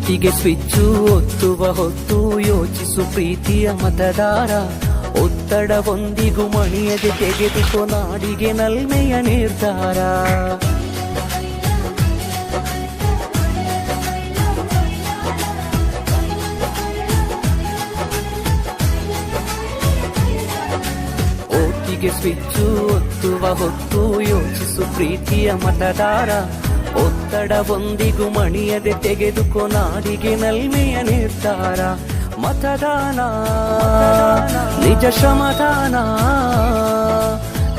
ಓಟಿಗೆ switch ಒತ್ತುವ ಹೊತ್ತು ಯೋಚಿಸು ಪ್ರೀತಿಯ ಮತದಾರ. ಒತ್ತಡವೊಂದಿಗೂ ಮಣಿಯದೆ ತೆಗೆದುಕೋ ನಾಡಿಗೆ ನಲ್ಮೆಯ ನಿರ್ಧಾರ. ಓಟಿಗೆ ಸ್ವಿಚ್ಚು ಒತ್ತುವ ಹೊತ್ತು ಯೋಚಿಸು ಪ್ರೀತಿಯ ಮತದಾರ. ಒತ್ತಡವೊಂದಿಗೂ ಮಣಿಯದೆ ತೆಗೆದುಕೋ ನಾಡಿಗೆ ನಲ್ಮೆಯ ನಿರ್ಧಾರ. ಮತದಾನ ನಿಜ ಶ್ರಮದಾನ,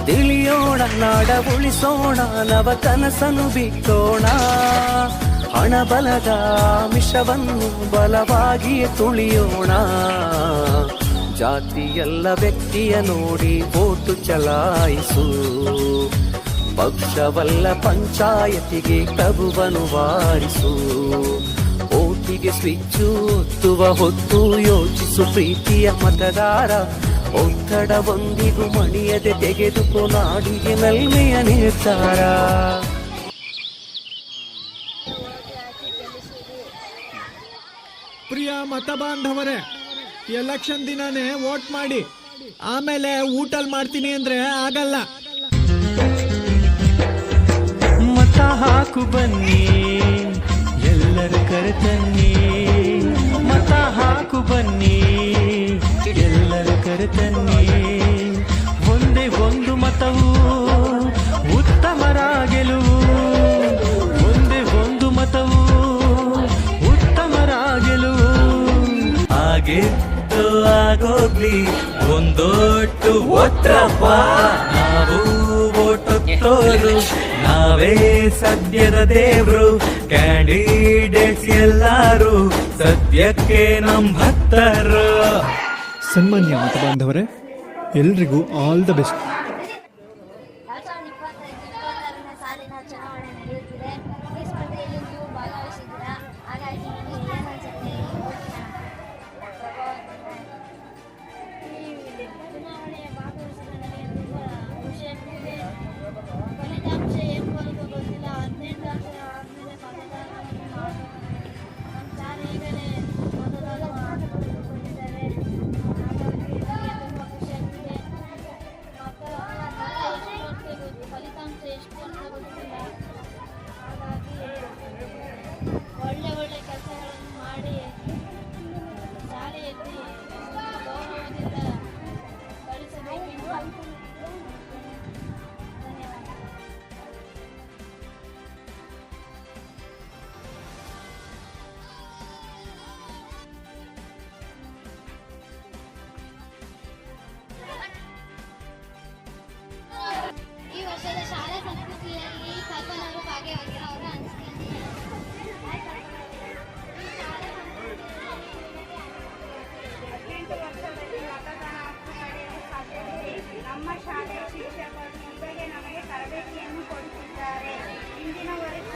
ತಿಳಿಯೋಣ ನಾಡ ಉಳಿಸೋಣ, ನವ ಕನಸನ್ನು ಬಿತ್ತೋಣ. ಹಣಬಲದ ಮಿಷವನ್ನು ಬಲವಾಗಿಯೇ ತುಳಿಯೋಣ. ಜಾತಿಯಲ್ಲ ವ್ಯಕ್ತಿಯ ನೋಡಿ ವೋಟು ಚಲಾಯಿಸು, ಪಕ್ಷವಲ್ಲ ಪಂಚಾಯತಿಗೆ ಪ್ರಭುವನ್ನು ವಾರಿಸು. ಓಟಿಗೆ ಸ್ವಿಚ್ಚು ಒತ್ತುವ ಹೊತ್ತು ಯೋಚಿಸು ಪ್ರೀತಿಯ ಮತದಾರ. ಒತ್ತಡವೊಂದಿಗೂ ಮಣಿಯದೆ ತೆಗೆದುಕೋ ನಾಡಿಗೆ ನಲ್ಮೆಯ ನಿರ್ಧಾರ. ಪ್ರಿಯ ಮತಬಾಂಧವರೇ, ಎಲೆಕ್ಷನ್ ದಿನನೇ ವೋಟ್ ಮಾಡಿ, ಆಮೇಲೆ ಊಟಲ್ ಮಾಡ್ತೀನಿ ಅಂದ್ರೆ ಆಗಲ್ಲ. ಮತ ಹಾಕು ಬನ್ನಿ ಎಲ್ಲರೂ ಕರೆತನ್ನಿ, ಮತ ಹಾಕು ಬನ್ನಿ ಎಲ್ಲರೂ ಕರೆತನ್ನಿ. ಒಂದೇ ಒಂದು ಮತವು ಉತ್ತಮರ ಗೆಲುವು, ಒಂದೇ ಒಂದು ಮತವು ಉತ್ತಮರ ಗೆಲುವು. ಆಗಿದ್ದು ಆಗೋಗ್ಲಿ ಒಂದೊಟ್ಟು ಒತ್ತಪ್ಪ, ನಾವು ಓಟೊತ್ತೋರು ನಾವೇ ಸದ್ಯದ ದೇವ್ರು. ಕ್ಯಾಂಡಿಡೇಟ್ಸ್ ಎಲ್ಲರೂ ಸದ್ಯಕ್ಕೆ ನಮ್ಮ ಭಕ್ತರು. ಸನ್ಮಾನ್ಯ ಮತಬಾಂಧವರೇ, ಎಲ್ರಿಗೂ ಆಲ್ ದ ಬೆಸ್ಟ್. ಸಾಲಿನ ಚುನಾವಣೆ ನಡೆಯುತ್ತಿದೆ. ಈ ಸ್ಪರ್ಧೆಯಲ್ಲಿ ನೀವು ಭಾಗವಹಿಸಿದ್ದೀರಾ, ಹಾಗಾಗಿ ನಿಮಗೆ ಏನನ್ಸುತ್ತೆ? ಚುನಾವಣೆಯ ಭಾಗವಹಿಸಿದ ನನಗೆ ತುಂಬ ಖುಷಿಯಾಗ್ತಿದೆ. ಫಲಿತಾಂಶ ಏನು ಬರುತ್ತೋ ಗೊತ್ತಿಲ್ಲ. 18 ವರ್ಷ ಆದಮೇಲೆ ಮತದಾನವನ್ನು ಮಾಡಬೇಕು. ನಮ್ಮ ಸಾರ್ ಈಗಲೇ ಮತದಾನ ಮಾಡಿಕೊಂಡಿದ್ದಾರೆ. ಹಾಗಾಗಿ ನನಗೆ ತುಂಬ ಖುಷಿಯಾಗ್ತಿದೆ. ಫಲಿತಾಂಶ ಎಷ್ಟು ಅಂತ ಗೊತ್ತಿಲ್ಲ. ಹಾಗಾಗಿ ಒಳ್ಳೆ ಒಳ್ಳೆ ಕೆಲಸಗಳನ್ನು ಮಾಡಿ ಶಾಲೆಯಲ್ಲಿ ಗೌರವದಿಂದ ಕಳಿಸಬೇಕೆಂದು ಧನ್ಯವಾದ. ಈ ವರ್ಷದ ಶಾಲಾ ಸಂಸ್ಕೃತಿಯಲ್ಲಿ ಕಲ್ಪನವರು ಭಾಗಿಯಾಗಿರೋ ಅವರ ಅನಿಸಿಕೆ. ಮತದಾನ ಹಕ್ಕು ಪಡೆಯಲು ಸಾಧ್ಯವಿದೆ. ನಮ್ಮ ಶಾಲೆಯ ಶಿಕ್ಷಕರು ಈಗಲೇ ನಮಗೆ ತರಬೇತಿಯನ್ನು ಕೊಡುತ್ತಿದ್ದಾರೆ. ಇಂದಿನ ವರ್ಷ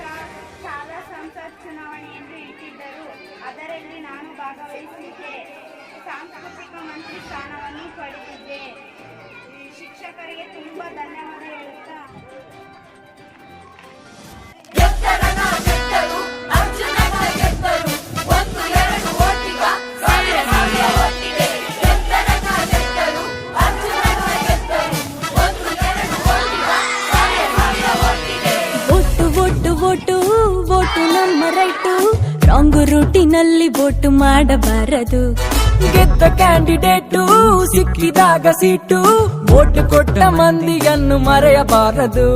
ಶಾಲಾ ಸಂಸತ್ ಚುನಾವಣೆಯನ್ನು ಇಟ್ಟಿದ್ದರು. ಅದರಲ್ಲಿ ನಾನು ಭಾಗವಹಿಸಿದ್ದೆ. ಸಾಂಸ್ಕೃತಿಕ ಮಂತ್ರಿ ಸ್ಥಾನವನ್ನು ಪಡೆದಿದ್ದೆ. ಶಿಕ್ಷಕರಿಗೆ ತುಂಬ ಧನ್ಯವಾದ ಹೇಳುತ್ತಾ ವೋಟು ನಮ್ಮ ರೈಟು, ರಾಂಗು ರೂಟಿನಲ್ಲಿ ವೋಟು ಮಾಡಬಾರದು. ಗೆದ್ದ ಕ್ಯಾಂಡಿಡೇಟು ಸಿಕ್ಕಿದಾಗ ಸೀಟು, ವೋಟು ಕೊಟ್ಟ ಮಂದಿಯನ್ನು ಮರೆಯಬಾರದು.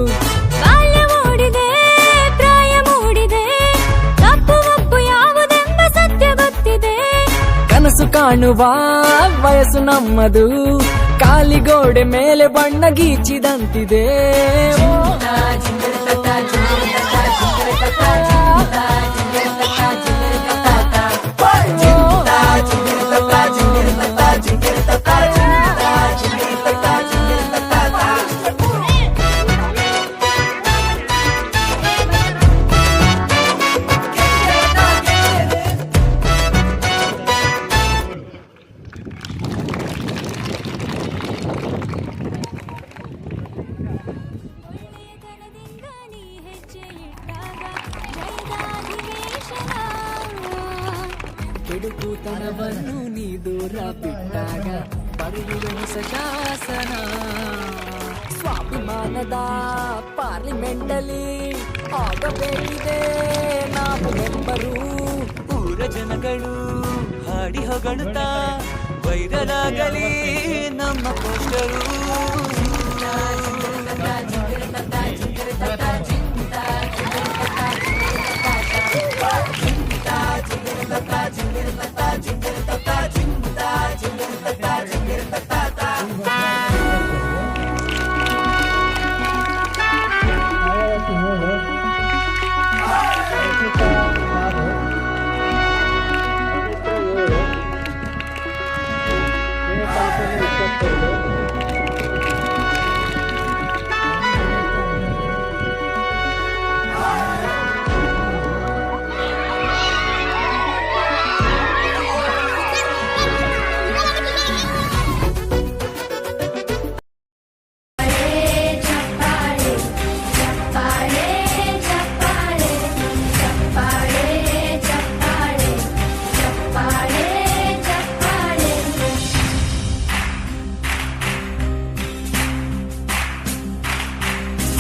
ಬಾಲ್ಯ ಮೂಡಿದೆ, ಪ್ರಾಯ ಮೂಡಿದೆ, ತಪ್ಪು ಒಪ್ಪು ಯಾವುದೆಂಬ ಸತ್ಯ ಗೊತ್ತಿದೆ. ಕನಸು ಕಾಣುವ ವಯಸ್ಸು ನಮ್ಮದು, ಕಾಲಿಗೋಡೆ ಮೇಲೆ ಬಣ್ಣ ಗೀಚಿದಂತಿದೆ. ಕೆಡುಕುತನವನ್ನು ನೀ ದೂರ ಬಿಟ್ಟಾಗ ಬರೆಯುವೆನು ಶಾಸನ. ಸ್ವಾಭಿಮಾನದ ಪಾರ್ಲಿಮೆಂಟಲ್ಲಿ ಆಗಬೇಕಿದೆ ನಾವು ಮೆಂಬರು. ಊರ ಜನಗಳು ಹಾಡಿ ಹೊಗಳುತ್ತಾ ವೈರಲ್ ಆಗಲಿ ನಮ್ಮ ಪೋಸ್ಟರು.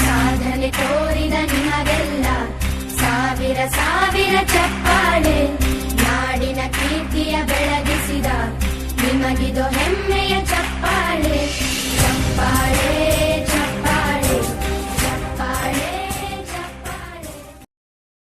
ಸಾಧನೆ ತೋರಿದ ನಿಮಗೆಲ್ಲ ಸಾವಿರ ಸಾವಿರ ಚಪ್ಪಾಳೆ.